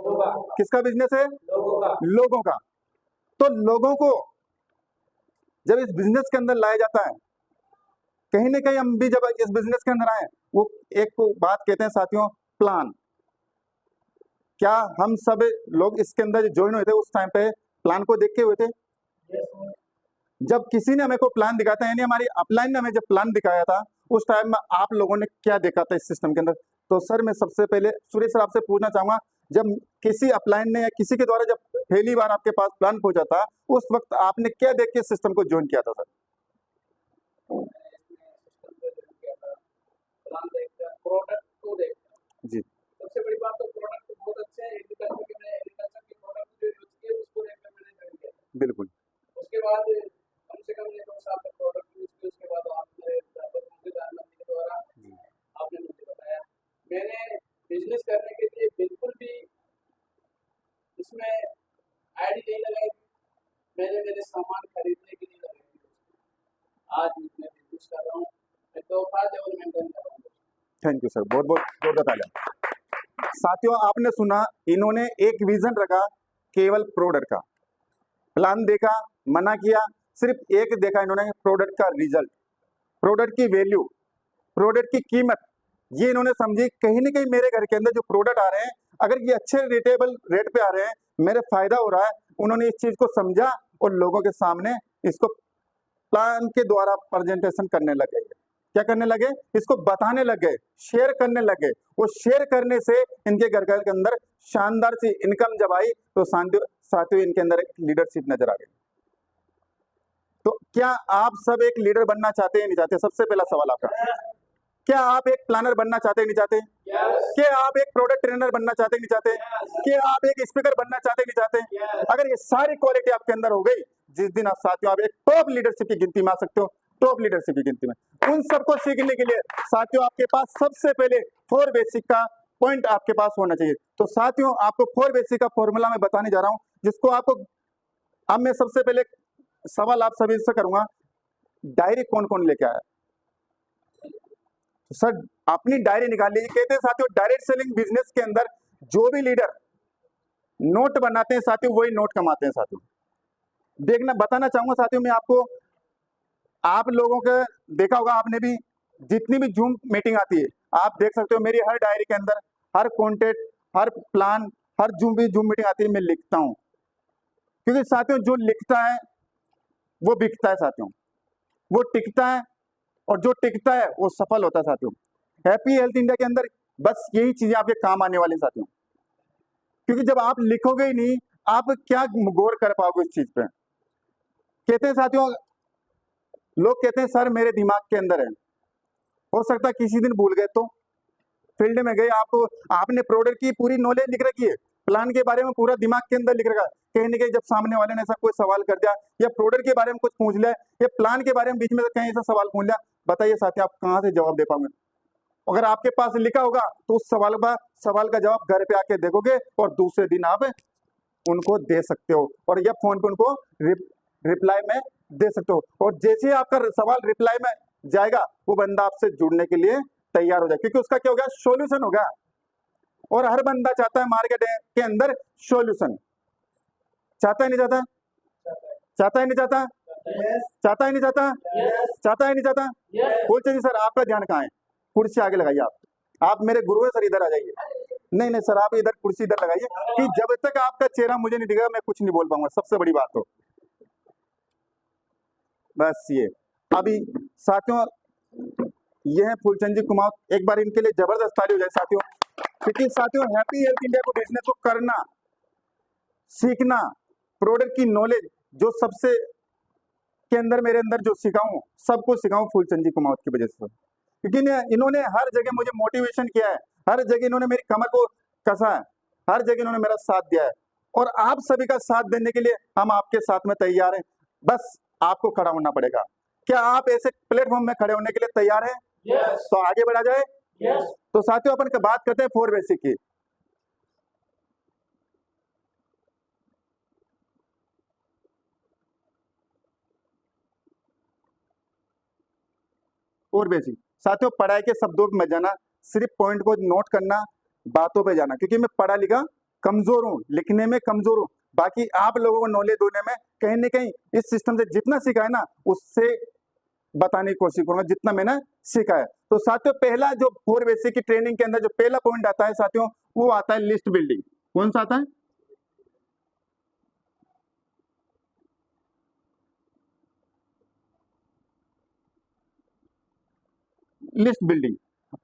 किसका बिजनेस है? लोगों का। तो लोगों को जब इस बिजनेस के अंदर लाया जाता है, कहीं ना कहीं हम भी जब इस बिजनेस के अंदर आए, वो एक को बात कहते हैं साथियों, प्लान। क्या हम सब लोग इसके अंदर ज्वाइन हुए थे उस टाइम पे प्लान को देख के हुए थे? जब किसी ने हमें को प्लान दिखाया था, यानी हमारी अपलाइन ने हमें जब प्लान दिखाया था, उस टाइम में आप लोगों ने क्या देखा था इस सिस्टम के अंदर? तो सर मैं सबसे पहले सुरेश सर आपसे पूछना चाहूंगा, जब किसी अपलाइन ने या किसी के द्वारा जब पहली बार आपके पास प्लान पहुंचा था, उस वक्त आपने क्या देख के सिस्टम को ज्वाइन किया था सर? जी सबसे बड़ी बात तो प्रोडक्ट बहुत अच्छे हैं, एग्रीकल्चर के मैं एग्रीकल्चर के प्रोडक्ट जो यूज किए उसको लेकर मैंने ज्वाइन किया। बिल्कुल। उसके बाद कम से कम ये 2 साल तक प्रोडक्ट यूज किए, उसके बाद आपने प्रधानमंत्री के द्वारा आपने मुझे बताया, मैंने बिजनेस करने के लिए बिल्कुल भी इसमें आईडी नहीं लगाई, मैंने मेरे सामान खरीदने के लिए लगाई थी। आज मैं बिजनेस कर रहा हूँ, मैं तोहफा डेवलपमेंट कर रहा हूँ। थैंक यू सर, बहुत बहुत जोरदार तालियां। साथियों आपने सुना, इन्होंने एक विजन रखा केवल प्रोडक्ट का, प्लान देखा, मना किया, सिर्फ एक देखा इन्होंने, प्रोडक्ट का रिजल्ट, प्रोडक्ट की वैल्यू, प्रोडक्ट की कीमत, ये इन्होंने समझी। कहीं ना कहीं मेरे घर के अंदर जो प्रोडक्ट आ रहे हैं, अगर ये अच्छे रिटेबल रेट पे आ रहे हैं, मेरे फायदा हो रहा है, उन्होंने इस चीज को समझा और लोगों के सामने इसको प्लान के द्वारा प्रेजेंटेशन करने लगे। क्या करने लगे? इसको बताने लगे, शेयर करने लगे। वो शेयर करने से इनके घर के अंदर शानदार सी इनकम जब आई, तो साथियों इनके अंदर एक लीडरशिप नजर आ गई। तो क्या आप सब एक लीडर बनना चाहते हैं, नहीं चाहते? सबसे पहला सवाल आपका, क्या आप एक प्लानर बनना चाहते हैं, नहीं चाहते? क्या आप एक प्रोडक्ट ट्रेनर बनना चाहते हैं, नहीं चाहते? क्या आप एक स्पीकर बनना चाहते हैं, नहीं चाहते? अगर ये सारी क्वालिटी आपके अंदर हो गई, जिस दिन आप साथियों आप एक टॉप लीडरशिप की गिनती में आ सकते हो, टॉप लीडरशिप की गिनती में। उन सबको सीखने के लिए साथियों आपके पास सबसे पहले 4 बेसिक का पॉइंट आपके पास होना चाहिए। तो साथियों आपको 4 बेसिक का फॉर्मूला मैं बताने जा रहा हूं, जिसको आपको, अब मैं सबसे पहले सवाल आप सभी से करूंगा, डायरी कौन कौन लेके आया? तो सर अपनी डायरी निकाल लीजिए। कहते हैं साथियों डायरेक्ट सेलिंग बिजनेस के अंदर जो भी लीडर नोट बनाते हैं साथियों, वही नोट कमाते हैं साथियों। देखना, बताना चाहूंगा साथियों मैं आपको, आप लोगों के देखा होगा आपने भी, जितनी भी जूम मीटिंग आती है, आप देख सकते हो मेरी हर डायरी के अंदर हर कॉन्टेक्ट, हर प्लान, हर जूम मीटिंग आती है, मैं लिखता हूं। क्योंकि साथियों जो लिखता है वो बिकता है साथियों, वो टिकता है, और जो टिकता है वो सफल होता है साथियों। हैप्पी हेल्थ इंडिया के अंदर बस यही चीजें आपके काम आने वाली साथियों, क्योंकि जब आप लिखोगे ही नहीं, आप क्या गौर कर पाओगे इस चीज पे? कहते हैं साथियों, लोग कहते हैं सर मेरे दिमाग के अंदर है, हो सकता है किसी दिन भूल गए, तो फील्ड में गए, आपको आपने प्रोडक्ट की पूरी नॉलेज लिख रखी है, प्लान के बारे में पूरा दिमाग के अंदर लिख रखा है, कहीं ना कहीं जब सामने वाले ने ऐसा कोई सवाल कर दिया, या प्रोडक्ट के बारे में कुछ पूछ लिया, या प्लान के बारे में बीच में कहीं ऐसा सवाल पूछ लिया, बताइए साथी आप कहां से जवाब दे पाओगे? अगर आपके पास लिखा होगा तो उस सवाल का जवाब घर पे आके देखोगे और दूसरे दिन आप उनको दे सकते हो, और या फोन पे उनको रिप्लाई में दे सकते हो। और जैसे ही आपका सवाल रिप्लाई में जाएगा, वो बंदा आपसे जुड़ने के लिए तैयार हो जाए, क्योंकि उसका क्या हो गया? सॉल्यूशन हो गया। और हर बंदा चाहता है मार्केट के अंदर सॉल्यूशन, चाहता है नहीं चाहता? चाहता है नहीं चाहता? चाहता है नहीं चाहता? चाहता है नहीं चाहता? फूलचंद जी सर आपका ध्यान कहाँ है? कुर्सी आगे लगाइए, आप मेरे गुरु हैं सर, इधर आ जाइए। नहीं नहीं सर, आप इधर कुर्सी इधर लगाइए, कि जब तक आपका चेहरा मुझे नहीं दिखेगा मैं कुछ नहीं बोल पाऊंगा, सबसे बड़ी बात तो बस ये। अभी साथियों ये है फूलचंद जी कुमार, एक बार इनके लिए जबरदस्त ताली हो जाए साथियों, क्योंकि साथियों हैप्पी हेल्थ इंडिया को बिजनेस को करना, सीखना, प्रोडक्ट की नॉलेज जो सबसे के अंदर मेरे अंदर जो सिखाऊं, सबको सिखाऊं फूलचंद जी कुमार की वजह से, क्योंकि इन्होंने हर जगह मुझे मोटिवेशन किया है, हर जगह इन्होंने मेरी कमर को कसा है, हर जगह इन्होंने मेरा साथ दिया है, और आप सभी का साथ देने के लिए हम आपके साथ में तैयार हैं। बस आपको खड़ा होना पड़ेगा। क्या आप ऐसे प्लेटफॉर्म में खड़े होने के लिए तैयार हैं? यस। तो आगे बढ़ा जाए। यस। तो साथियों अपन बात करते हैं 4 बेसिक की। और बेसिक साथियों, पढ़ाई के शब्दों पे मत जाना, सिर्फ पॉइंट को नोट करना, बातों पे जाना, क्योंकि मैं पढ़ा लिखा कमजोर हूँ, लिखने में कमजोर हूँ, बाकी आप लोगों को नॉलेज देने में कहीं ना कहीं इस सिस्टम से जितना सीखा है ना उससे बताने की कोशिश करूंगा जितना मैंने सीखा है। तो साथियों पहला जो 4 बेसिक की ट्रेनिंग के अंदर जो पहला पॉइंट आता है साथियों वो आता है लिस्ट बिल्डिंग। कौन सा आता है? List building.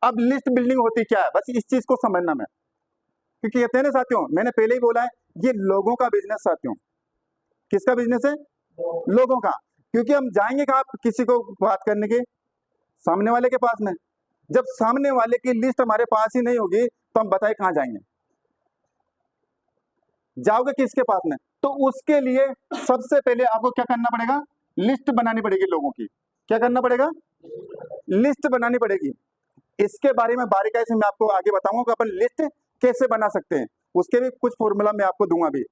अब लिस्ट बिल्डिंग होती क्या है, बस इस चीज को समझना मैं, क्योंकि कहते हैं ना साथियों, मैंने पहले ही बोला है ये लोगों का बिजनेस साथियों। किसका बिजनेस है? लोगों का। क्योंकि हम जाएंगे कहाँ किसी को बात करने के? सामने वाले के पास में। जब सामने वाले की लिस्ट हमारे पास ही नहीं होगी तो हम बताए कहाँ जाएंगे? जाओगे किसके पास में? तो उसके लिए सबसे पहले आपको क्या करना पड़ेगा? लिस्ट बनानी पड़ेगी लोगों की। क्या करना पड़ेगा? लिस्ट बनानी पड़ेगी। इसके बारे में बारीकाई से मैं आपको आगे बताऊंगा कि अपन लिस्ट कैसे बना सकते हैं, उसके भी कुछ फॉर्मूला मैं आपको दूंगा भी।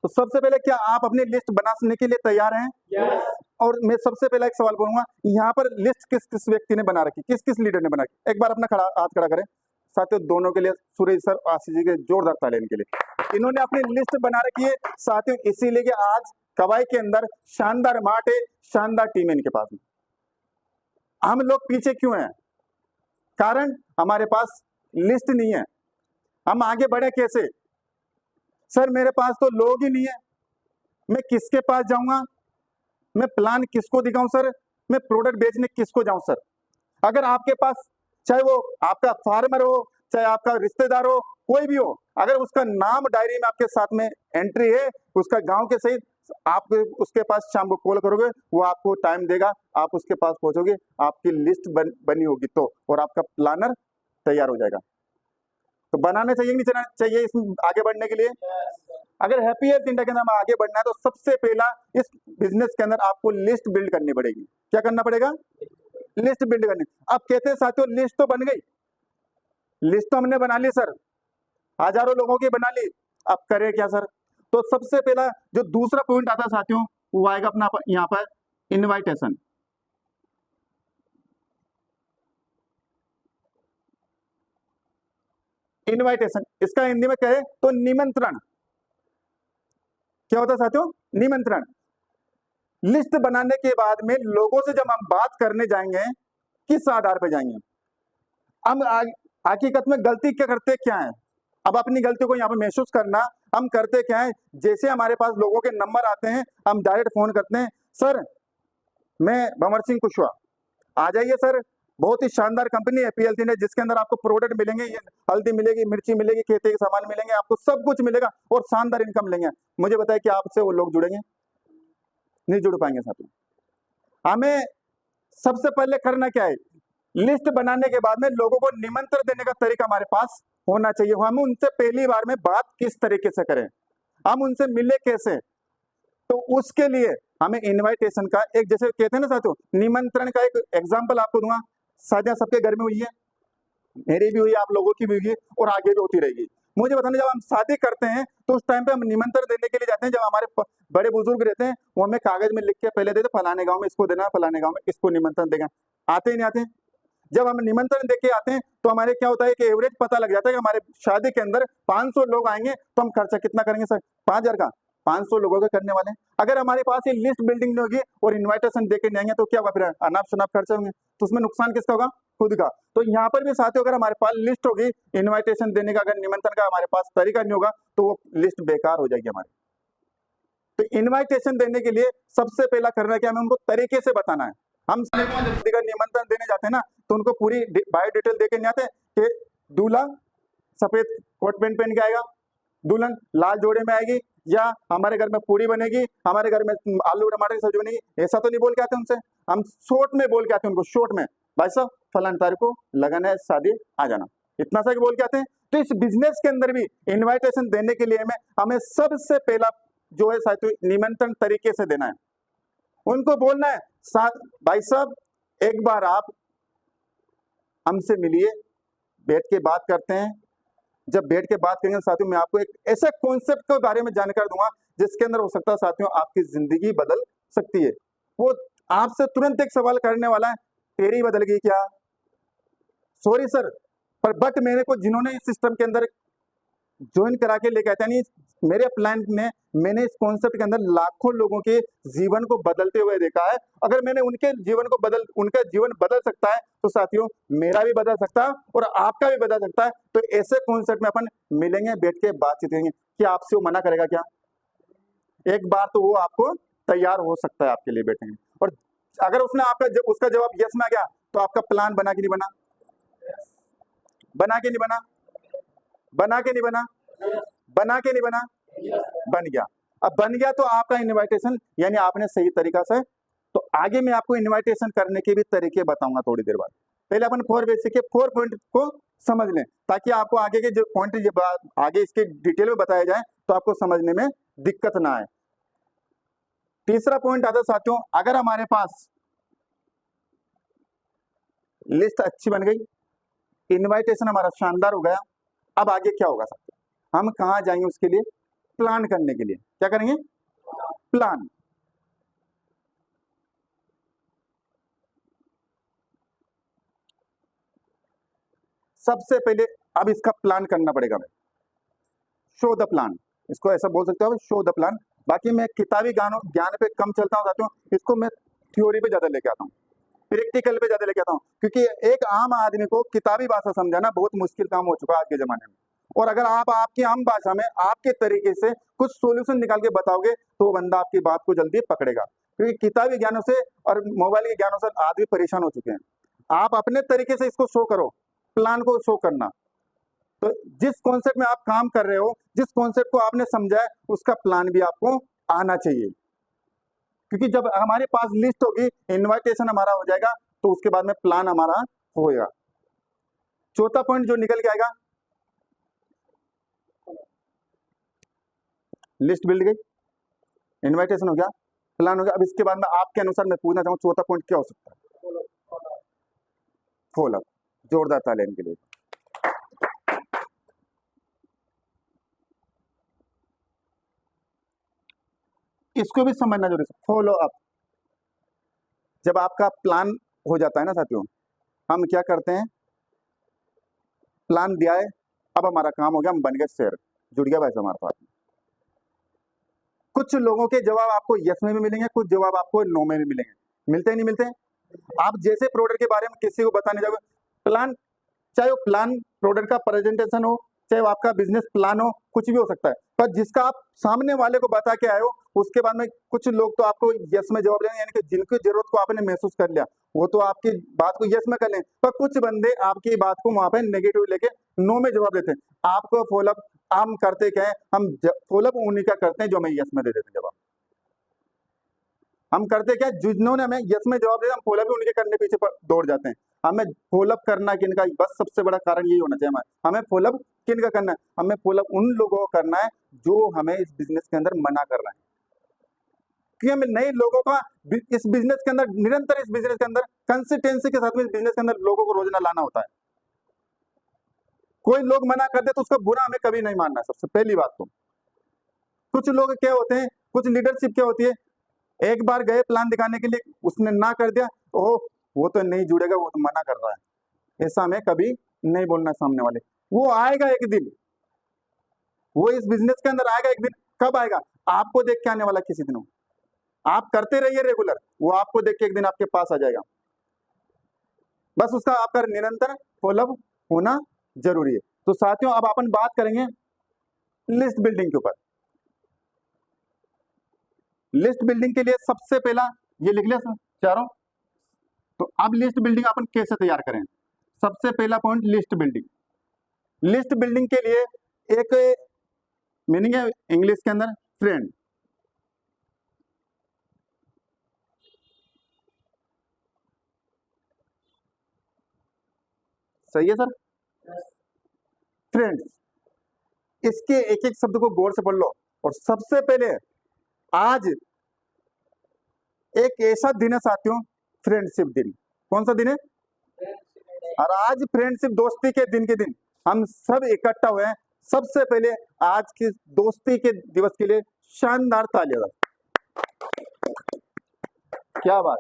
तो सबसे पहले क्या आप अपनी लिस्ट बनाने के लिए तैयार हैं? Yes. और मैं सबसे पहले एक सवाल बोलूंगा, यहाँ पर लिस्ट किस किस व्यक्ति ने बना रखी, किस किस लीडर ने बना रखी? एक बार अपना हाथ खड़ा करें साथियों, दोनों के लिए, सुरेश सर और आशीष जी के जोरदार ताली इनके लिए। इन्होंने अपनी लिस्ट बना रखी है साथियों, इसीलिए कि आज कवाई के अंदर शानदार मार्ट है, शानदार टीम है इनके पास में। हम लोग पीछे क्यों हैं? कारण हमारे पास लिस्ट नहीं है। हम आगे बढ़े कैसे? सर मेरे पास तो लोग ही नहीं है, मैं किसके पास जाऊंगा, मैं प्लान किसको दिखाऊं सर, मैं प्रोडक्ट बेचने किसको जाऊं सर? अगर आपके पास, चाहे वो आपका फार्मर हो, चाहे आपका रिश्तेदार हो, कोई भी हो, अगर उसका नाम डायरी में आपके साथ में एंट्री है, उसका गांव के सहित, आप उसके पास शाम को कॉल करोगे, वो आपको टाइम देगा, आप उसके पास पहुंचोगे, आपकी लिस्ट बनी होगी तो, और आपका प्लानर तैयार हो जाएगा। तो बनाने चाहिए नहीं चाहिए इसमें आगे बढ़ने के लिए? अगर हैप्पी हेल्थ इंडिया के अंदर आगे बढ़ना है तो सबसे पहला इस बिजनेस के अंदर आपको लिस्ट बिल्ड करनी पड़ेगी। क्या करना पड़ेगा? लिस्ट बिल्ड करनी। अब कहते हैं साथियों लिस्ट तो बन गई, लिस्ट तो हमने बना ली सर, हजारों लोगों की बना ली, अब करें क्या सर? तो सबसे पहला जो दूसरा पॉइंट आता है साथियों वो आएगा अपना यहाँ पर इनवाइटेशन। इनवाइटेशन, इसका हिंदी में कहे तो निमंत्रण। क्या होता है साथियों? निमंत्रण। लिस्ट बनाने के बाद में लोगों से जब हम बात करने जाएंगे, किस आधार पर जाएंगे? हम हकीकत में गलती क्या करते क्या है? अब अपनी गलती को यहाँ पे महसूस करना, हम करते क्या है, जैसे हमारे पास लोगों के नंबर आते हैं हम डायरेक्ट फोन करते हैं, सर मैं भंवर सिंह कुशवाहा, आ जाइए सर, बहुत ही शानदार कंपनी है पीएलसी ने, जिसके अंदर आपको प्रोडक्ट मिलेंगे, ये हल्दी मिलेगी, मिर्ची मिलेगी, खेती के सामान मिलेंगे, आपको सब कुछ मिलेगा और शानदार इनकम लेंगे। मुझे बताइए कि आपसे वो लोग जुड़ेंगे? नहीं जुड़ पाएंगे साथियों। हमें सबसे पहले करना क्या है? लिस्ट बनाने के बाद में लोगों को निमंत्रण देने का तरीका हमारे पास होना चाहिए। हम उनसे पहली बार में बात किस तरीके से करें, हम उनसे मिले कैसे? तो उसके लिए हमें इनविटेशन का एक, जैसे कहते हैं ना साथियों, निमंत्रण का एक एग्जांपल आपको दूंगा। शादियां सबके घर में हुई है, मेरी भी हुई है, आप लोगों की भी हुई है और आगे भी होती रहेगी। मुझे बताना, जब हम शादी करते हैं तो उस टाइम पे हम निमंत्रण देने के लिए जाते हैं, जब हमारे बड़े बुजुर्ग रहते हैं वो हमें कागज में लिख के पहले देते, फलाने गांव में इसको देना, फलाने गांव में इसको निमंत्रण देगा। आते ही नहीं आते? जब हम निमंत्रण देके आते हैं तो हमारे क्या होता है कि एवरेज पता लग जाता है कि हमारे शादी के अंदर 500 लोग आएंगे, तो हम खर्चा कितना करेंगे सर? 5000 का। 500 लोगों के करने वाले हैं। अगर हमारे पास ये लिस्ट बिल्डिंग नहीं होगी और इन्विटेशन देके नहीं आएंगे तो क्या होगा? फिर अनाप शनाप खर्चे होंगे, तो उसमें नुकसान किसका होगा? खुद का। तो यहाँ पर भी साथियों, अगर हमारे पास लिस्ट होगी, इन्विटेशन देने का, अगर निमंत्रण का हमारे पास तरीका नहीं होगा तो वो लिस्ट बेकार हो जाएगी हमारी। तो इन्विटेशन देने के लिए सबसे पहला करना क्या, हमें उनको तरीके से बताना है। हम निमंत्रण देने जाते हैं ना तो उनको पूरी बायो डिटेल देके नहीं आते कि दूल्हा सफेद कोट पैंट पहन के आएगा, दुल्हन लाल जोड़े में आएगी, या हमारे घर में पूरी बनेगी, हमारे घर में आलू टमाटर की सब्जी बनेगी, ऐसा तो नहीं बोल के आते उनसे। हम शॉर्ट में बोल के आते हैं उनको, शॉर्ट में, भाई साहब फलान तारीख को लगन है, शादी, आ जाना, इतना सा बोल के आते हैं। तो इस बिजनेस के अंदर भी इन्विटेशन देने के लिए हमें सबसे पहला जो है साथियों निमंत्रण तरीके से देना है। उनको बोलना है भाई साहब एक बार आप हमसे मिलिए, बैठ के बात करते हैं। जब बैठ के बात करेंगे साथियों, मैं आपको एक ऐसे कॉन्सेप्ट के बारे में जानकारी दूंगा जिसके अंदर हो सकता है साथियों आपकी जिंदगी बदल सकती है। वो आपसे तुरंत एक सवाल करने वाला है, तेरी बदल गई क्या? सॉरी सर, पर बट मेरे को जिन्होंने इस सिस्टम के अंदर ज्वाइन करा के लेके आते हैं। यानी मेरे प्लान में मैंने इस कॉन्सेप्ट के अंदर लाखों लोगों के जीवन को बदलते हुए देखा है। अगर मैंने उनका जीवन बदल सकता है तो साथियों मेरा भी बदल सकता है और आपका भी बदल सकता है। तो ऐसे कॉन्सेप्ट में अपन मिलेंगे, बैठ के बातचीत करेंगे। क्या आपसे वो मना करेगा क्या? एक बार तो वो आपको तैयार हो सकता है आपके लिए बैठेंगे। और अगर उसने उसका जवाब यस में आ गया तो आपका प्लान बना के नहीं बना? बना के नहीं बना? बना के नहीं बना? बना के नहीं बना? बन गया। अब बन गया तो आपका इनविटेशन, यानी आपने सही तरीका से, तो आगे मैं आपको इनविटेशन करने के भी तरीके बताऊंगा थोड़ी देर बाद। पहले अपन 4 बेसिक के 4 पॉइंट को समझ लें ताकि आपको आगे के जो पॉइंट आगे इसके डिटेल में बताया जाए तो आपको समझने में दिक्कत ना आए। तीसरा पॉइंट आता है साथियों, अगर हमारे पास लिस्ट अच्छी बन गई, इनविटेशन हमारा शानदार हो गया, अब आगे क्या होगा साथियों? हम कहां जाएंगे? उसके लिए प्लान करने के लिए क्या करेंगे? प्लान। सबसे पहले अब इसका प्लान करना पड़ेगा हमें। शो द प्लान, इसको ऐसा बोल सकते हो, शो द प्लान। बाकी मैं किताबी ज्ञान पे कम चलता हूँ साथियों, इसको मैं थ्योरी पे ज्यादा लेके आता हूँ, प्रैक्टिकल पे ज्यादा लेके आता हूँ, क्योंकि एक आम आदमी को किताबी भाषा समझाना बहुत मुश्किल काम हो चुका है आज के जमाने में। और अगर आप आपकी आम भाषा में आपके तरीके से कुछ सॉल्यूशन निकाल के बताओगे तो वो बंदा आपकी बात को जल्दी पकड़ेगा, क्योंकि किताबी ज्ञानों से और मोबाइल के ज्ञानों से आदमी परेशान हो चुके हैं। आप अपने तरीके से इसको शो करो, प्लान को शो करना। तो जिस कॉन्सेप्ट में आप काम कर रहे हो, जिस कॉन्सेप्ट को आपने समझा है, उसका प्लान भी आपको आना चाहिए। क्योंकि जब हमारे पास लिस्ट होगी, इनविटेशन हमारा हो जाएगा, तो उसके बाद में प्लान हमारा होएगा। चौथा पॉइंट जो निकल के आएगा, लिस्ट बिल्ड गई, इनविटेशन हो गया, प्लान हो गया। अब इसके बाद में आपके अनुसार मैं पूछना चाहूँ चौथा पॉइंट क्या हो सकता है? Follow up. जोरदार तालियां इनके लिए। इसको भी समझना जरूरी है, फॉलो अप। जब आपका प्लान हो जाता है ना साथियों, हम क्या करते हैं, प्लान दिया है, अब हमारा काम हो गया, हम बन गए शेर, जुड़ गया वैसे हमारे पास। कुछ लोगों के जवाब आपको यस में भी मिलेंगे, कुछ जवाब आपको नो में भी मिलेंगे। मिलते ही नहीं मिलते? आप जैसे प्रोडक्ट के बारे में किसी को बताने जाओगे, प्लान, चाहे वो प्लान प्रोडक्ट का प्रेजेंटेशन हो, चाहे वो आपका बिजनेस प्लान हो, कुछ भी हो सकता है, पर जिसका आप सामने वाले को बता के आए हो, उसके बाद में कुछ लोग तो आपको यस में जवाब देंगे, यानी कि जिनकी जरूरत को आपने महसूस कर लिया वो तो आपकी बात को यस में कर लें, पर कुछ बंदे आपकी बात को वहां पे नेगेटिव लेके नो में जवाब देते हैं। आपको फॉलोअप हम करते क्या है, हम फॉलोअप उन्हीं का करते हैं जो हमें यस में दे देते हैं जवाब। हम करते क्या, जिन्होंने हमें यस में जवाब दिया, हम फॉलोअप उनके करने पीछे दौड़ जाते हैं। हमें फॉलोअप करना किनका, बस सबसे बड़ा कारण यही होना चाहिए हमें फॉलोअप किनका करना है, हमें फॉलोअप उन लोगों को करना है जो हमें इस बिजनेस के अंदर मना कर रहे हैं। कि हमें नए लोगों का इस बिजनेस के अंदर, निरंतर इस बिजनेस के अंदर कंसिस्टेंसी के साथ में इस बिजनेस के अंदर लोगों को रोजाना लाना होता है। कोई लोग मना कर दे तो उसका बुरा हमें कभी नहीं मानना, सबसे पहली बात तो। कुछ लोग क्या होते हैं, कुछ लीडरशिप क्या होती है, एक बार गए प्लान दिखाने के लिए, उसने ना कर दिया, ओह वो तो नहीं जुड़ेगा, वो तो मना कर रहा है, ऐसा हमें कभी नहीं बोलना सामने वाले। वो आएगा एक दिन, वो इस बिजनेस के अंदर आएगा एक दिन। कब आएगा? आपको देख के आने वाला किसी दिन। आप करते रहिए रेगुलर, वो आपको देख के एक दिन आपके पास आ जाएगा। बस उसका आपका निरंतर फॉलोअप होना जरूरी है। तो साथियों अब अपन बात करेंगे लिस्ट बिल्डिंग के ऊपर। लिस्ट बिल्डिंग के लिए सबसे पहला ये लिख लिया चारों। तो अब लिस्ट बिल्डिंग अपन कैसे तैयार करें? सबसे पहला point list building. List building के लिए एक मीनिंग है इंग्लिश के अंदर फ्रेंड। सही है सर? फ्रेंड्स, इसके एक एक शब्द को गौर से पढ़ लो। और सबसे पहले आज एक ऐसा दिन है साथियों, फ्रेंडशिप दिन। कौन सा दिन है? और आज फ्रेंडशिप, दोस्ती के दिन के दिन हम सब इकट्ठा हुए हैं। सबसे पहले आज की दोस्ती के दिवस के लिए शानदार तालियां। क्या बात,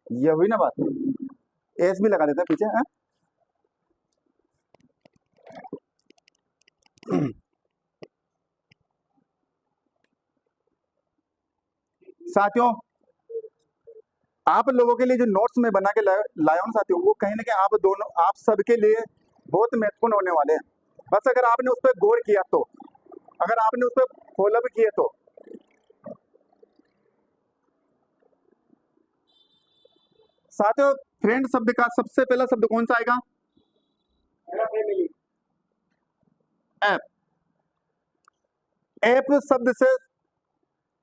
ये हुई ना बात। एस भी लगा देते हैं पीछे, है? साथियों, आप लोगों के लिए जो नोट्स में बना के लाया हूं साथियों, वो कहीं ना कहीं आप सबके लिए बहुत महत्वपूर्ण होने वाले हैं। बस अगर आपने उस पर गौर किया तो, अगर आपने उस पर फॉलो भी किए तो। साथियों, फ्रेंड शब्द का सबसे पहला शब्द कौन सा आएगा? फैमिली। ऐप। ऐप शब्द से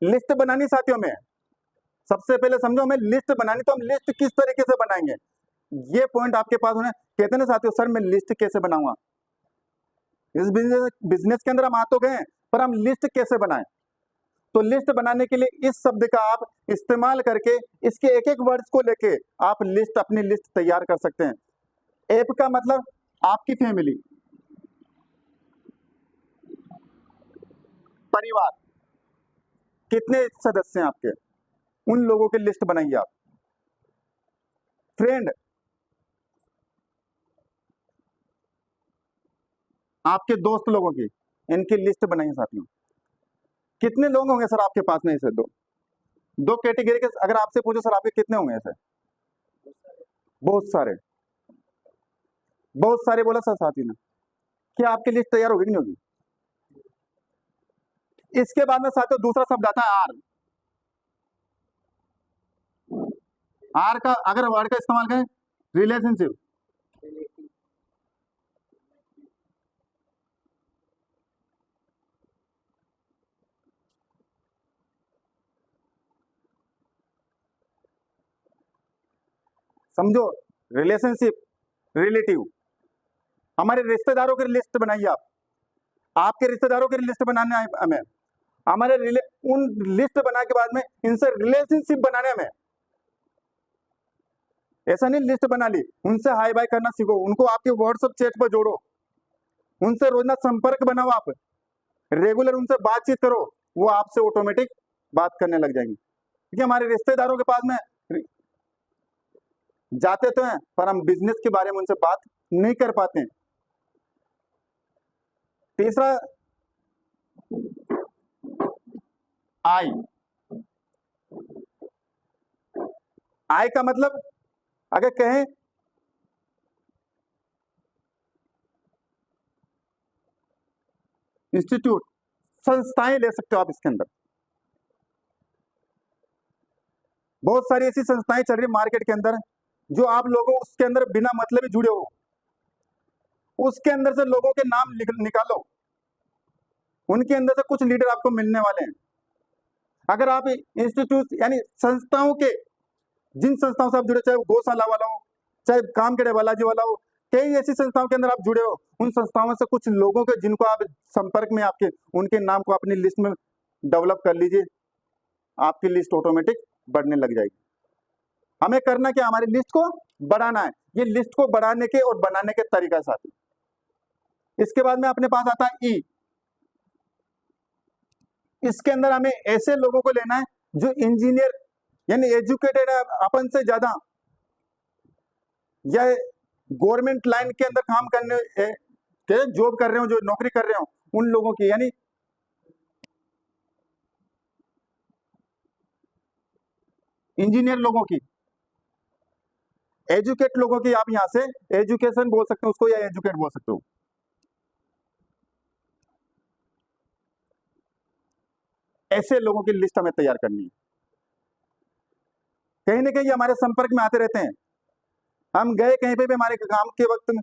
लिस्ट बनानी साथियों में। सबसे पहले समझो, हमें लिस्ट बनानी, तो हम लिस्ट किस तरीके से बनाएंगे, ये पॉइंट आपके पास होना। कहते हैं ना साथियों, सर मैं लिस्ट कैसे बनाऊंगा? इस बिजनेस के अंदर हम आ तो गए, पर हम लिस्ट कैसे बनाएं? तो लिस्ट बनाने के लिए इस शब्द का आप इस्तेमाल करके इसके एक एक वर्ड्स को लेके आप लिस्ट, अपनी लिस्ट तैयार कर सकते हैं। ऐप का मतलब आपकी फैमिली, परिवार, कितने सदस्य हैं आपके, उन लोगों की लिस्ट बनाइए आप। फ्रेंड, आपके दोस्त लोगों की, इनकी लिस्ट बनाइए साथियों। कितने लोग होंगे सर आपके पास में? ऐसे दो कैटेगरी के, अगर आपसे पूछो सर आपके कितने होंगे ऐसे? बहुत सारे। बहुत सारे बोला सर साथी ने। क्या आपकी लिस्ट तैयार होगी कि नहीं होगी? इसके बाद में साथियों दूसरा शब्द आता है आर। आर का अगर वर्ड का इस्तेमाल करें, रिलेशनशिप। समझो, रिलेशनशिप, रिलेटिव। हमारे रिश्तेदारों की लिस्ट बनाइए आप। आपके रिश्तेदारों की लिस्ट बनाने हमें, हमारे उन लिस्ट बना के बाद में इनसे रिलेशनशिप बनाने में, ऐसा नहीं लिस्ट बना ली, उनसे हाई बाय करना सीखो, उनको आपके व्हाट्सएप चैट पर जोड़ो, उनसे रोजाना संपर्क बनाओ, आप रेगुलर उनसे बातचीत करो, वो आपसे ऑटोमेटिक बात करने लग जाएंगे। क्योंकि हमारे रिश्तेदारों के पास में जाते तो हैं, पर हम बिजनेस के बारे में उनसे बात नहीं कर पाते हैं। तीसरा आई। आई का मतलब अगर कहें इंस्टीट्यूट, संस्थाएं ले सकते हो आप इसके अंदर। बहुत सारी ऐसी संस्थाएं चल रही है मार्केट के अंदर, जो आप लोगों उसके अंदर बिना मतलब ही जुड़े हो, उसके अंदर से लोगों के नाम निकालो, उनके अंदर से कुछ लीडर आपको मिलने वाले हैं। अगर आप इंस्टीट्यूट यानी संस्थाओं के, जिन संस्थाओं से आप जुड़े, चाहे वो गौशाला वाला हो, चाहे कामखेड़े बालाजी वाला हो, कई ऐसी संस्थाओं के अंदर आप जुड़े हो, उन संस्थाओं से कुछ लोगों के जिनको आप संपर्क में, आपके उनके नाम को अपनी लिस्ट में डेवलप कर लीजिए, आपकी लिस्ट ऑटोमेटिक बढ़ने लग जाएगी। हमें करना क्या, हमारी लिस्ट को बढ़ाना है। ये लिस्ट को बढ़ाने के और बनाने के तरीका साथ ही। इसके बाद में अपने पास आता है ई। इसके अंदर हमें ऐसे लोगों को लेना है जो इंजीनियर यानी एजुकेटेड है अपन से ज्यादा, या गवर्नमेंट लाइन के अंदर काम करने जॉब कर रहे हो, जो नौकरी कर रहे हो, उन लोगों की, यानी इंजीनियर लोगों की, एजुकेट लोगों की, आप यहां से एजुकेशन बोल सकते हो उसको, या एजुकेट बोल सकते हो। ऐसे लोगों की लिस्ट हमें तैयार करनी है। कहीं ना कहीं हमारे संपर्क में आते रहते हैं। हम गए कहीं पे भी, हमारे काम के वक्त में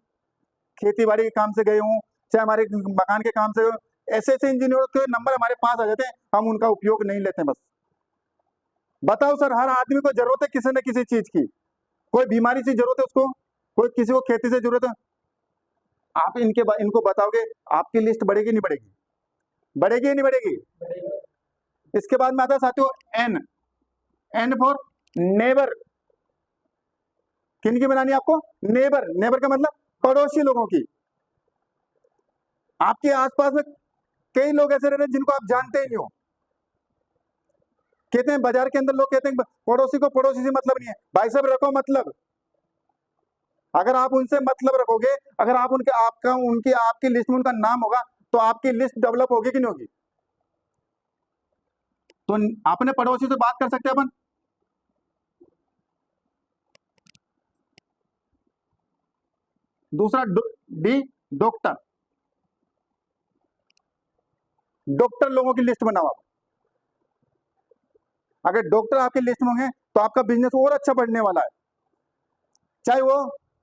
खेती बाड़ी के काम से गए हों, चाहे हमारे मकान के काम से हो, ऐसे ऐसे इंजीनियरों के नंबर हमारे पास आ जाते हैं, हम उनका उपयोग नहीं लेते। बस बताओ सर, हर आदमी को जरूरत है किसी न किसी चीज की, कोई बीमारी से जरूरत है उसको, कोई किसी को खेती से जरूरत है। आप इनको बताओगे, आपकी लिस्ट बढ़ेगी नहीं बढ़ेगी? बढ़ेगी नहीं बढ़ेगी? इसके बाद में आता है साथियों एन। N for neighbour. किन की बनानी है आपको? नेबर। नेबर का मतलब पड़ोसी लोगों की। आपके आसपास में कई लोग ऐसे रह रहे हैं जिनको आप जानते ही नहीं हो। कहते हैं बाजार के अंदर लोग कहते हैं पड़ोसी को पड़ोसी से मतलब नहीं है। भाई साहब रखो मतलब। अगर आप उनसे मतलब रखोगे, अगर आप आपकी लिस्ट में उनका नाम होगा, तो आपकी लिस्ट डेवलप होगी कि नहीं होगी? तो अपने पड़ोसी से बात कर सकते हैं अपन। दूसरा डी, डॉक्टर। डॉक्टर लोगों की लिस्ट बनाओ आप। अगर डॉक्टर आपकी लिस्ट में होंगे तो आपका बिजनेस और अच्छा बढ़ने वाला है। चाहे वो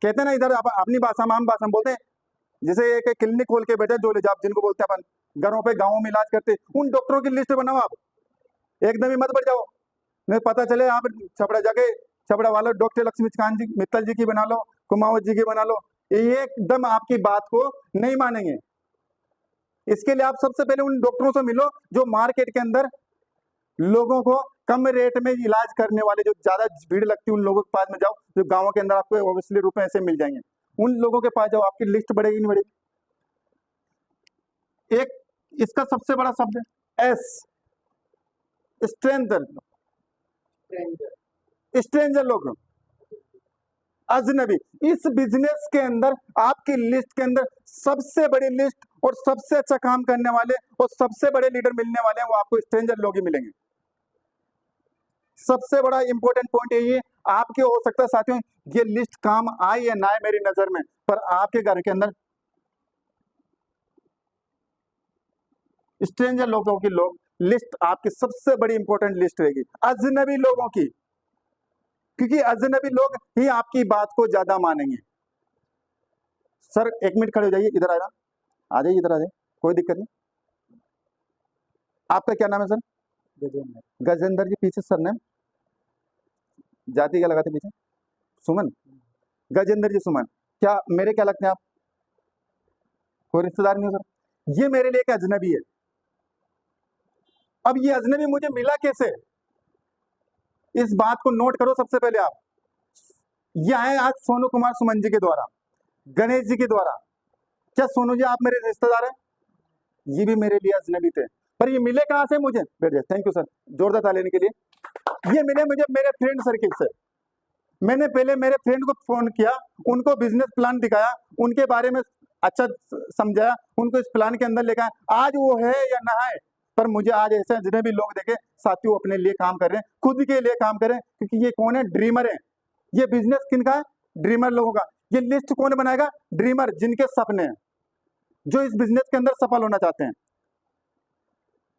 कहते हैं ना, इधर अपनी भाषा में, आम भाषा में बोलते हैं, जैसे एक क्लिनिक खोल के बैठे जोले जाप, जिनको बोलते हैं अपन, घरों पे गाँवों में इलाज करते, उन डॉक्टरों की लिस्ट बनाओ आप। एकदम ही मत बढ़ जाओ, नहीं पता चले आप छपड़ा जाके, छपड़ा वालों डॉक्टर लक्ष्मीकांत जी मित्तल जी की बना लो, कुमावत जी की बना लो, ये एकदम आपकी बात को नहीं मानेंगे। इसके लिए आप सबसे पहले उन डॉक्टरों से मिलो जो मार्केट के अंदर लोगों को कम रेट में इलाज करने वाले, जो ज्यादा भीड़ लगती है उन लोगों के पास में जाओ, जो गांवों के अंदर आपको ऑब्वियसली रुपए ऐसे मिल जाएंगे, उन लोगों के पास जाओ, आपकी लिस्ट बढ़ेगी नहीं बढ़ेगी? एक इसका सबसे बड़ा शब्द है एस, स्ट्रेंजर। स्ट्रेंजर लोग, अजनबी। इस बिजनेस के अंदर आपकी लिस्ट के अंदर सबसे बड़ी लिस्ट और सबसे अच्छा काम करने वाले और सबसे बड़े लीडर मिलने वाले हैं, वो आपको स्ट्रेंजर लोग ही मिलेंगे। सबसे बड़ा इंपॉर्टेंट पॉइंट यही है, आपके हो सकता है साथियों ये लिस्ट काम आए या ना आए मेरी नजर में, पर आपके घर के अंदर स्ट्रेंजर लोगों की लिस्ट आपकी सबसे बड़ी इंपॉर्टेंट लिस्ट रहेगी, अजनबी लोगों की, क्योंकि अजनबी लोग ही आपकी बात को ज्यादा मानेंगे। सर 1 मिनट खड़े हो जाइए, इधर आ जाइए, इधर आ जाइए, कोई दिक्कत नहीं। आपका क्या नाम है सर? गजेंद्र। गजेंद्र जी, पीछे सर नाम, जाति क्या लगाते पीछे? सुमन। गजेंद्र जी सुमन, क्या मेरे क्या लगते हैं आप? कोई रिश्तेदार नहीं हो सर? ये मेरे लिए एक अजनबी है। अब ये अजनबी मुझे मिला कैसे, इस बात को नोट करो सबसे पहले आप। ये आए आज सोनू कुमार सुमन जी के द्वारा, गणेश जी के द्वारा। क्या सोनू जी आप मेरे रिश्तेदार हैं? ये भी मेरे लिए अजनबी थे, पर ये मिले कहां से मुझे? बैठ जाए, थैंक यू सर जोरदार ताली लेने के लिए। ये मिले मुझे मेरे फ्रेंड सर्किल से। मैंने पहले मेरे फ्रेंड को फोन किया, उनको बिजनेस प्लान दिखाया, उनके बारे में अच्छा समझाया, उनको इस प्लान के अंदर लेकर आया। आज वो है या ना है, पर मुझे आज ऐसे जितने भी लोग देखे साथियों अपने लिए काम कर रहे हैं, खुद के लिए काम कर रहे हैं, क्योंकि ये कौन है? ड्रीमर है। ये बिजनेस किनका है? ड्रीमर लोगों का। ये लिस्ट कौन बनाएगा? ड्रीमर, जिनके सपने हैं, जो इस बिजनेस के अंदर सफल होना चाहते हैं।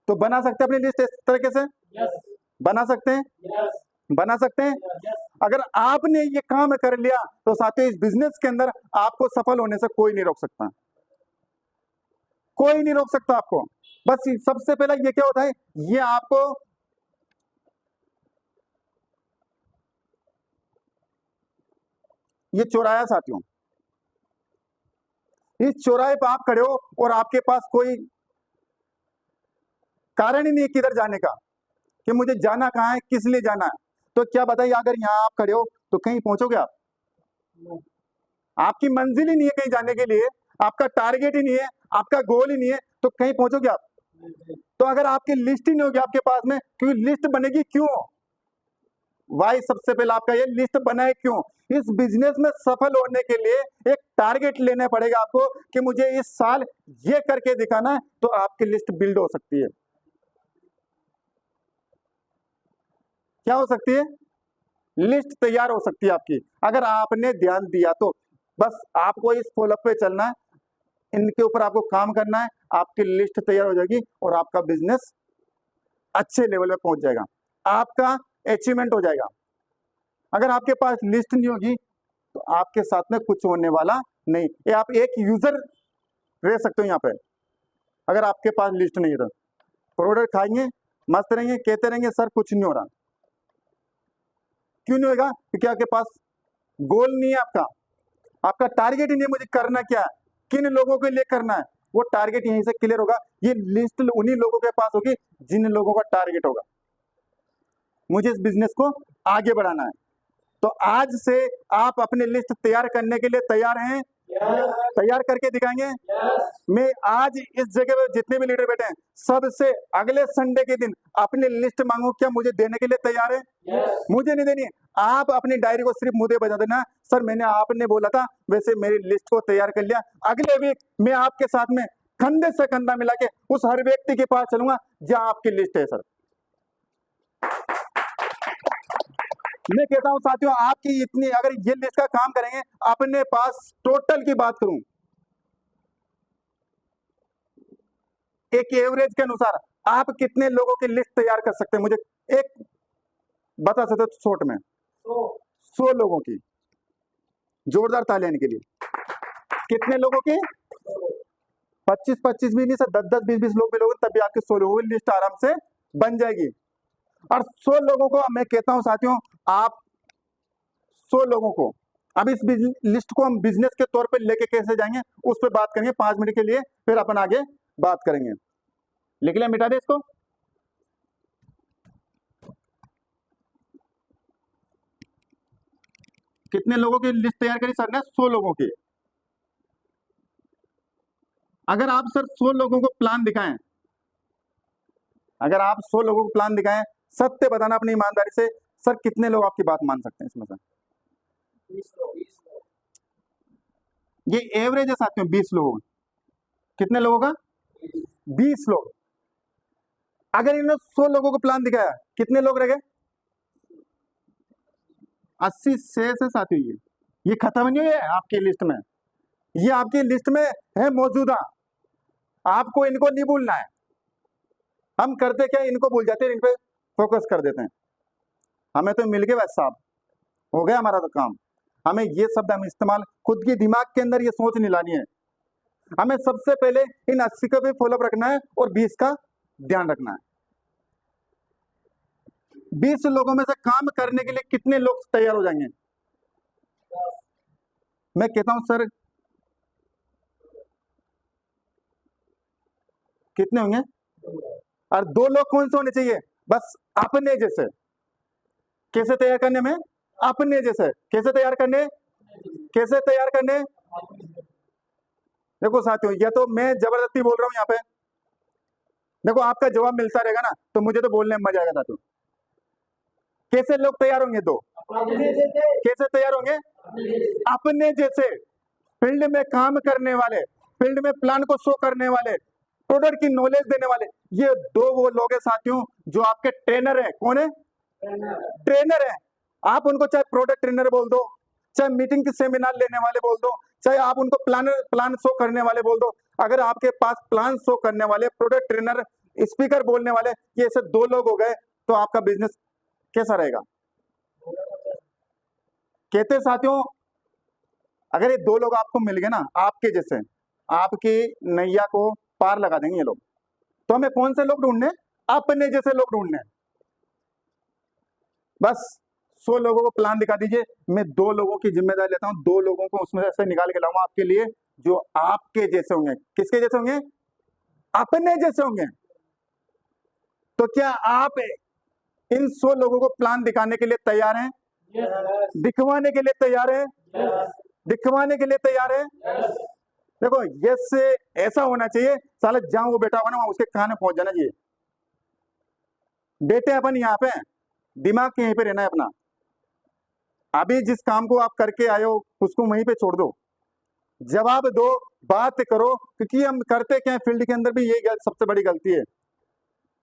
तो बना सकते हैं अपनी लिस्ट इस तरीके से? यस। बना सकते हैं? यस। बना सकते हैं? यस। अगर आपने ये काम कर लिया तो साथियों इस बिजनेस के अंदर आपको सफल होने से कोई नहीं रोक सकता, कोई नहीं रोक सकता आपको। बस सबसे पहले ये क्या होता है, ये आपको ये चौराहा साथियों, इस चौराहे पर आप खड़े हो और आपके पास कोई कारण ही नहीं किधर जाने का, कि मुझे जाना कहाँ है, किस लिए जाना है। तो क्या बताइए, अगर यहाँ आप खड़े हो तो कहीं पहुंचोगे आप? आपकी मंजिल ही नहीं है कहीं जाने के लिए, आपका टारगेट ही नहीं है, आपका गोल ही नहीं है, तो कहीं पहुंचोगे आप? तो अगर आपकी लिस्ट ही नहीं होगी आपके पास में, क्योंकि लिस्ट बनेगी क्यों? वाई सबसे पहले आपका ये लिस्ट बनाए क्यों? इस बिजनेस में सफल होने के लिए एक टारगेट लेना पड़ेगा आपको, कि मुझे इस साल ये करके दिखाना है, तो आपकी लिस्ट बिल्ड हो सकती है। क्या हो सकती है? लिस्ट तैयार हो सकती है आपकी, अगर आपने ध्यान दिया तो। बस आपको इस फॉलोअप पे चलना है, इनके ऊपर आपको काम करना है, आपकी लिस्ट तैयार हो जाएगी और आपका बिजनेस अच्छे लेवल पे पहुंच जाएगा, आपका अचीवमेंट हो जाएगा। अगर आपके पास लिस्ट नहीं होगी तो आपके साथ में कुछ होने वाला नहीं। ये आप एक यूजर रह सकते हो यहाँ पे, अगर आपके पास लिस्ट नहीं है तो प्रोडक्ट खाएंगे, मस्त रहेंगे, कहते रहेंगे सर कुछ नहीं हो रहा। क्यों नहीं होगा? क्योंकि आपके पास गोल नहीं है, आपका टारगेट ही नहीं है, मुझे करना क्या है, किन लोगों के लिए करना है, वो टारगेट यहीं से क्लियर होगा। ये लिस्ट उन्हीं लोगों के पास होगी जिन लोगों का टारगेट होगा, मुझे इस बिजनेस को आगे बढ़ाना है। तो आज से आप अपनी लिस्ट तैयार करने के लिए तैयार हैं? तैयार करके दिखाएंगे। मैं आज इस जगह पे जितने भी लीडर बैठे हैं सबसे अगले संडे के दिन अपनी लिस्ट मांगू, क्या मुझे देने के लिए तैयार है? मुझे नहीं देनी, आप अपनी डायरी को सिर्फ मुझे बता देना, सर मैंने आपने बोला था वैसे मेरी लिस्ट को तैयार कर लिया। अगले वीक मैं आपके साथ में कंधे से कंधा मिला के उस हर व्यक्ति के पास चलूंगा जहां आपकी लिस्ट है सर। मैं कहता हूं साथियों, आपकी इतनी अगर ये लिस्ट का काम करेंगे, अपने पास टोटल की बात करूं, एक एवरेज के अनुसार आप कितने लोगों की लिस्ट तैयार कर सकते हैं, मुझे एक बता सकते हो शॉर्ट में? 100 लोगों की। जोरदार तालियां इनके लिए। कितने लोगों की? 25-25 भी नहीं सर, 10-10, 20-20 लोग भी लोग, तभी आपकी 100 लोगों की लिस्ट आराम से बन जाएगी। और 100 लोगों को मैं कहता हूं साथियों, आप 100 लोगों को अब इस लिस्ट को हम बिजनेस के तौर पे लेके कैसे जाएंगे, उस पर बात करेंगे 5 मिनट के लिए, फिर अपन आगे बात करेंगे। लिख लिया, मिटा दे इसको। कितने लोगों की लिस्ट तैयार करी सर ने? 100 लोगों की। अगर आप सर 100 लोगों को प्लान दिखाएं, अगर आप 100 लोगों को प्लान दिखाएं, सत्य बताना अपनी ईमानदारी से, सर कितने लोग आपकी बात मान सकते हैं इसमें से? 20 लोग। ये एवरेज है साथियों, 20 लोगों। कितने लोगों का? 20 लोग। अगर इन्होंने 100 लोगों को प्लान दिखाया, कितने लोग रह गए? 80 शेष है साथियों। ये खत्म नहीं है आपकी लिस्ट में, ये आपकी लिस्ट में है मौजूदा। आपको इनको नहीं भूलना है। हम करते क्या, इनको भूल जाते हैं, इन पे फोकस कर देते हैं। हमें तो मिल गए बस साहब, हो गया हमारा तो काम। हमें ये शब्द हम इस्तेमाल खुद के दिमाग के अंदर ये सोच नहीं लानी है। हमें सबसे पहले इन 80 का भी फॉलोअप रखना है और 20 का ध्यान रखना है। 20 लोगों में से काम करने के लिए कितने लोग तैयार हो जाएंगे? मैं कहता हूं सर, कितने होंगे? और 2 लोग कौन से होने चाहिए? बस अपने जैसे। कैसे तैयार करने में? अपने जैसे। कैसे तैयार करने? कैसे तैयार करने? देखो साथियों, या तो मैं जबरदस्ती बोल रहा हूं यहाँ पे, देखो आपका जवाब मिलता रहेगा ना, तो मुझे तो बोलने में मजा आएगा साथियों। कैसे लोग तैयार होंगे? 2। कैसे तैयार होंगे? अपने जैसे। फील्ड में काम करने वाले, फील्ड में प्लान को शो करने वाले, प्रोडक्ट की नॉलेज देने वाले, ये 2 वो लोग हैं साथियों जो आपके ट्रेनर हैं। कौन है? ट्रेनर है। आप उनको चाहे प्रोडक्ट ट्रेनर बोल दो, चाहे मीटिंग की सेमिनार लेने वाले बोल दो, चाहे आप उनको प्लान शो करने वाले बोल दो। अगर आपके पास प्लान शो करने वाले, प्रोडक्ट ट्रेनर, स्पीकर बोलने वाले, ये ऐसे 2 लोग हो गए, तो आपका बिजनेस कैसा रहेगा? कहते साथियों, अगर ये 2 लोग आपको मिल गए ना, आपके जैसे, आपकी नैया को पार लगा देंगे ये लोग। तो हमें कौन से लोग ढूंढने? अपने जैसे लोग ढूंढने। बस 100 लोगों को प्लान दिखा दीजिए, मैं 2 लोगों की जिम्मेदारी लेता हूं, 2 लोगों को उसमें से निकाल के लाऊंगा आपके लिए, जो आपके जैसे होंगे। किसके जैसे होंगे? अपने जैसे होंगे। तो क्या आप इन 100 लोगों को प्लान दिखाने के लिए तैयार हैं? दिखवाने के लिए तैयार है? दिखवाने के लिए तैयार है? देखो, यस से ऐसा होना चाहिए, साला जहां वो बैठा होगा ना, वहां उसके कान में पहुंच जाना चाहिए। बेटे अपन यहाँ पे, दिमाग के यहीं पे रहना है अपना। अभी जिस काम को आप करके आए हो, उसको वहीं पे छोड़ दो, जवाब दो, बात करो। क्योंकि हम करते क्या है, फील्ड के अंदर भी यही सबसे बड़ी गलती है।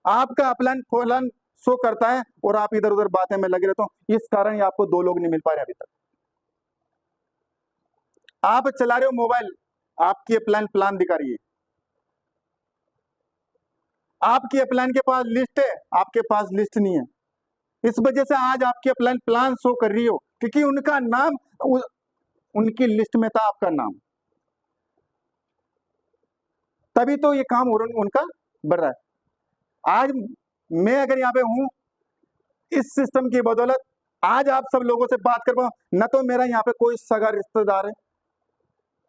आपका अपलाइन शो करता है और आप इधर उधर बातें में लगे रहते हो, इस कारण ही आपको 2 लोग नहीं मिल पा रहे अभी तक। आप चला रहे हो मोबाइल, आपकी प्लान दिखा रही है, आपकी अपलाइन के पास लिस्ट है, आपके पास लिस्ट नहीं है। इस वजह से आज आपकी अपलाइन प्लान शो कर रही हो, क्योंकि उनका नाम उनकी लिस्ट में था, आपका नाम, तभी तो ये काम उनका बढ़ रहा है। आज मैं अगर यहाँ पे हूं, इस सिस्टम की बदौलत आज आप सब लोगों से बात कर पाऊं। न तो मेरा यहाँ पे कोई सगा रिश्तेदार है,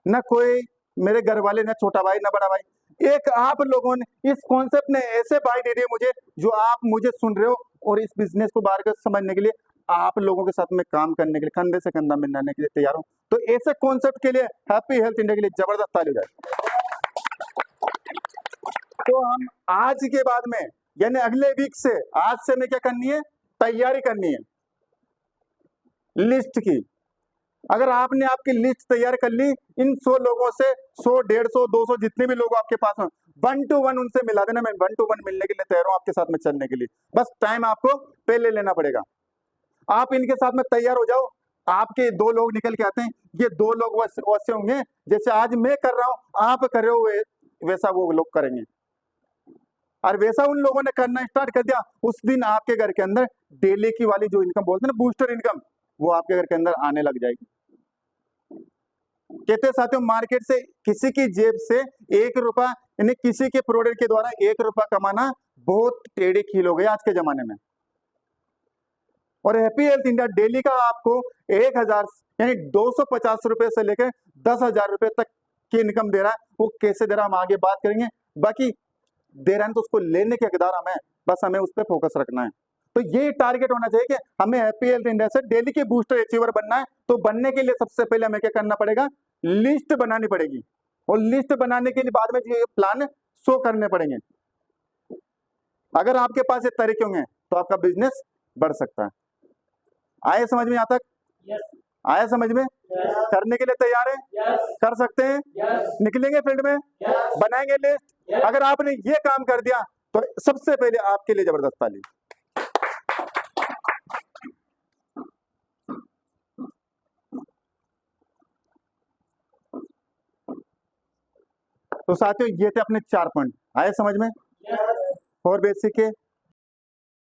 न कोई मेरे घर वाले, न छोटा भाई, न बड़ा भाई। एक आप लोगों ने, इस कॉन्सेप्ट ने ऐसे भाई दे दिए मुझे, जो आप मुझे सुन रहे हो, और इस बिजनेस को बाहर कर समझने के लिए, आप लोगों के साथ में काम करने के लिए, कंधे से कंधा मिलाने के लिए तैयार हूं। तो ऐसे कॉन्सेप्ट के लिए हैप्पी हेल्थ इंडिया के लिए जबरदस्त ताली हो जाए। तो हम आज के बाद में, यानी अगले वीक से, आज से मैं क्या करनी है? तैयारी करनी है लिस्ट की। अगर आपने आपकी लिस्ट तैयार कर ली, इन 100 लोगों से 100, 150, 200 जितने भी लोग आपके पास हो, 1 to 1 उनसे मिला देना। मैं 1 to 1 मिलने के लिए तैयार हूं आपके साथ में चलने के लिए, बस टाइम आपको पहले लेना पड़ेगा। आप इनके साथ में तैयार हो जाओ, आपके 2 लोग निकल के आते हैं, ये 2 लोग वैसे होंगे जैसे आज मैं कर रहा हूं, आप कर रहे हो वैसा वो लोग करेंगे। और वैसा उन लोगों ने करना स्टार्ट कर दिया, उस दिन आपके घर के अंदर डेली की वाली जो इनकम बोलते हैं ना, बूस्टर इनकम, वो आपके घर के अंदर आने लग जाएगी। कहते हैं साथियों, मार्केट से किसी की जेब से 1 रुपया, यानी किसी के प्रोडक्ट के द्वारा 1 रुपया कमाना बहुत टेढ़ी खील हो गई आज के जमाने में। और हैप्पी हेल्थ इंडिया डेली का आपको 1000 यानी 250 रुपए से लेकर 10,000 रुपए तक की इनकम दे रहा है। वो कैसे दे रहा है हम आगे बात करेंगे, बाकी दे रहा है तो उसको लेने के हकदार हमें, बस हमें उस पर फोकस रखना है। तो ये टारगेट होना चाहिए कि हमें हैप्पी हेल्थ इंडिया से डेली के बूस्टर अचीवर बनना है। तो बनने के लिए सबसे पहले हमें क्या करना पड़ेगा, लिस्ट बनानी पड़ेगी, और लिस्ट बनाने के लिए बाद में ये प्लान शो करने पड़ेंगे। अगर आपके पास ये तरीके होंगे तो आपका बिजनेस बढ़ सकता है। आए समझ में, यहाँ तक आया समझ में? करने के लिए तैयार है? कर सकते हैं? निकलेंगे फील्ड में, बनाएंगे लिस्ट। अगर आपने ये काम कर दिया तो सबसे पहले आपके लिए जबरदस्त ताली। तो साथियों, ये थे अपने 4 पॉइंट। आए समझ में? और बेसिक के